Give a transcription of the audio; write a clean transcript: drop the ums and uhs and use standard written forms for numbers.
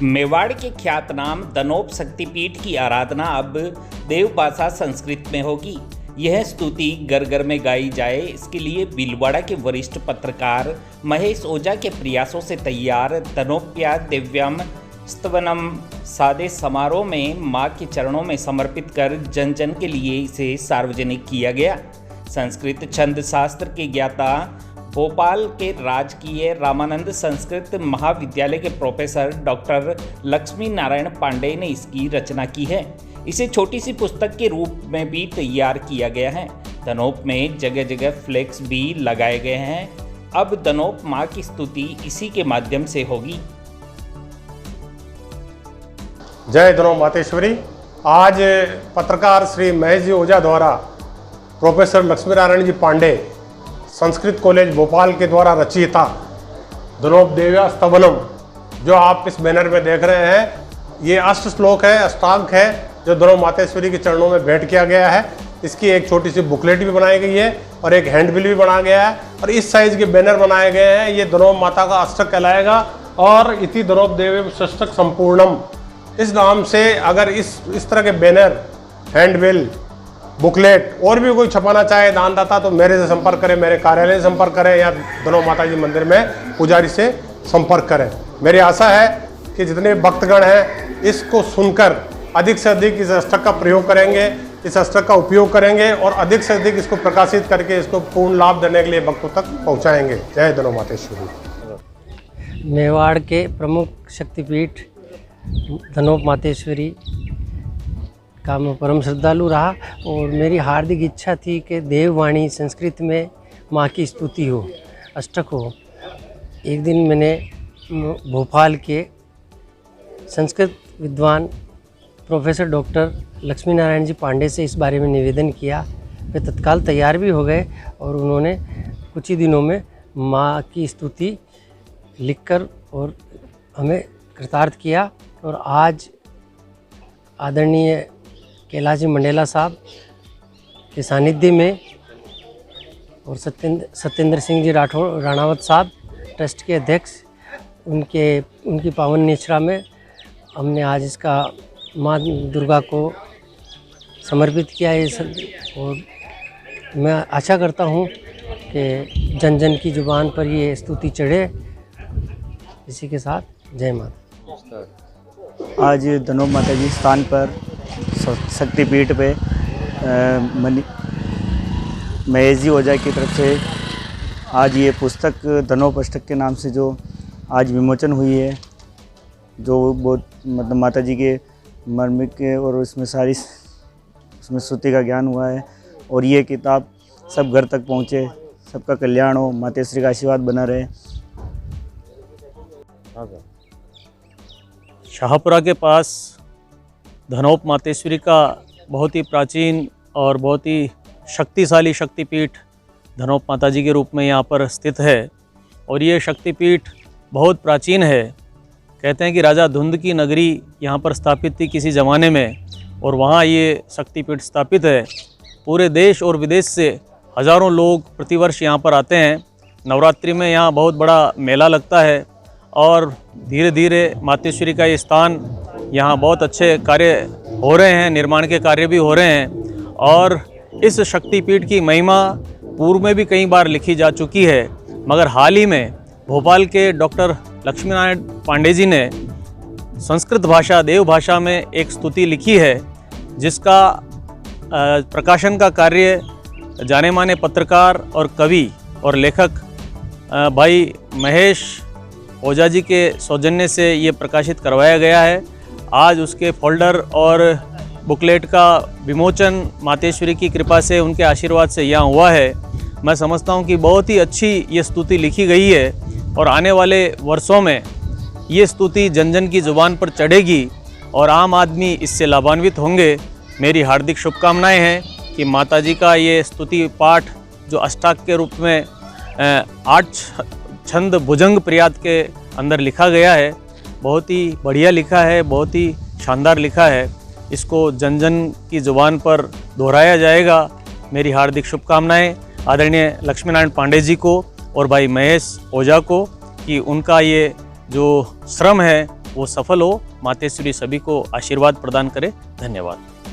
मेवाड़ के ख्यातनाम दनोप शक्तिपीठ की आराधना अब देवभाषा संस्कृत में होगी। यह स्तुति घर घर में गाई जाए, इसके लिए भीलवाड़ा के वरिष्ठ पत्रकार महेश ओझा के प्रयासों से तैयार दनोप्या दिव्यम स्तवनम सादे समारोह में मां के चरणों में समर्पित कर जन जन के लिए इसे सार्वजनिक किया गया। संस्कृत छंद शास्त्र के ज्ञाता भोपाल के राजकीय रामानंद संस्कृत महाविद्यालय के प्रोफेसर डॉक्टर लक्ष्मी नारायण पांडे ने इसकी रचना की है। इसे छोटी सी पुस्तक के रूप में भी तैयार किया गया है। दनोप में जगह जगह फ्लेक्स भी लगाए गए हैं। अब दनोप मां की स्तुति इसी के माध्यम से होगी। जय दनोप मातेश्वरी। आज पत्रकार श्री महेश जी ओझा द्वारा प्रोफेसर लक्ष्मी नारायण जी पांडे संस्कृत कॉलेज भोपाल के द्वारा रचिता दनोप देव्या स्तवनम, जो आप इस बैनर में देख रहे हैं, ये अष्ट श्लोक है, अष्टांग है, जो दनोप मातेश्वरी के चरणों में भेंट किया गया है। इसकी एक छोटी सी बुकलेट भी बनाई गई है और एक हैंडबिल भी बनाया गया है और इस साइज के बैनर बनाए गए हैं। ये दनोप माता का अष्टक कहलाएगा और इति दनोप देवी षष्टक संपूर्णम, इस नाम से अगर इस तरह के बैनर, हैंडबिल, बुकलेट और भी कोई छपाना चाहे दानदाता तो मेरे से संपर्क करें, मेरे कार्यालय से संपर्क करें या दनोप माता जी मंदिर में पुजारी से संपर्क करें। मेरी आशा है कि जितने भक्तगण हैं इसको सुनकर अधिक से अधिक इस अष्टक का प्रयोग करेंगे, इस अष्टक का उपयोग करेंगे और अधिक से अधिक इसको प्रकाशित करके इसको पूर्ण लाभ देने के लिए भक्तों तक पहुँचाएंगे। जय दनोप मातेश्वरी। मेवाड़ के प्रमुख शक्तिपीठ दनोप मातेश्वरी का मैं परम श्रद्धालु रहा और मेरी हार्दिक इच्छा थी कि देववाणी संस्कृत में माँ की स्तुति हो, अष्टक हो। एक दिन मैंने भोपाल के संस्कृत विद्वान प्रोफेसर डॉक्टर लक्ष्मी नारायण जी पांडे से इस बारे में निवेदन किया। वे तत्काल तैयार भी हो गए और उन्होंने कुछ ही दिनों में माँ की स्तुति लिखकर और हमें कृतार्थ किया। और आज आदरणीय कैलाश जी मंडेला साहब के सानिध्य में और सत्येंद्र सिंह जी राणावत साहब ट्रस्ट के अध्यक्ष, उनकी पावन निश्रा में हमने आज इसका माँ दुर्गा को समर्पित किया है सब। और मैं आशा करता हूँ कि जन जन की जुबान पर ये स्तुति चढ़े। इसी के साथ जय माता। आज दनोप माता जी स्थान पर शक्तिपीठ पे महेश जी ओझा की तरफ से आज ये पुस्तक दनोप अष्टक के नाम से जो आज विमोचन हुई है, जो बहुत मतलब माता जी के मर्मिक के और उसमें स्तुति का ज्ञान हुआ है। और ये किताब सब घर तक पहुँचे, सबका कल्याण हो, मातेश्वरी का आशीर्वाद बना रहे। शाहपुरा के पास दनोप मातेश्वरी का बहुत ही प्राचीन और बहुत ही शक्तिशाली शक्तिपीठ दनोप माता जी के रूप में यहाँ पर स्थित है। और ये शक्तिपीठ बहुत प्राचीन है। कहते हैं कि राजा धुंध की नगरी यहाँ पर स्थापित थी किसी ज़माने में, और वहाँ ये शक्तिपीठ स्थापित है। पूरे देश और विदेश से हज़ारों लोग प्रतिवर्ष यहाँ पर आते हैं। नवरात्रि में यहाँ बहुत बड़ा मेला लगता है और धीरे धीरे मातेश्वरी का ये स्थान, यहाँ बहुत अच्छे कार्य हो रहे हैं, निर्माण के कार्य भी हो रहे हैं। और इस शक्तिपीठ की महिमा पूर्व में भी कई बार लिखी जा चुकी है, मगर हाल ही में भोपाल के डॉक्टर लक्ष्मी नारायण पांडे जी ने संस्कृत भाषा, देव भाषा में एक स्तुति लिखी है, जिसका प्रकाशन का कार्य जाने माने पत्रकार और कवि और लेखक भाई महेश ओझा जी के सौजन्य से ये प्रकाशित करवाया गया है। आज उसके फोल्डर और बुकलेट का विमोचन मातेश्वरी की कृपा से, उनके आशीर्वाद से यहाँ हुआ है। मैं समझता हूँ कि बहुत ही अच्छी ये स्तुति लिखी गई है और आने वाले वर्षों में ये स्तुति जन जन की ज़ुबान पर चढ़ेगी और आम आदमी इससे लाभान्वित होंगे। मेरी हार्दिक शुभकामनाएं हैं कि माता जी का ये स्तुति पाठ जो अष्टाक के रूप में 8 छंद भुजंग प्रियात के अंदर लिखा गया है, बहुत ही बढ़िया लिखा है, बहुत ही शानदार लिखा है। इसको जन जन की ज़ुबान पर दोहराया जाएगा। मेरी हार्दिक शुभकामनाएं आदरणीय लक्ष्मी नारायण पांडे जी को और भाई महेश ओझा को कि उनका ये जो श्रम है वो सफल हो। मातेश्वरी सभी को आशीर्वाद प्रदान करे। धन्यवाद।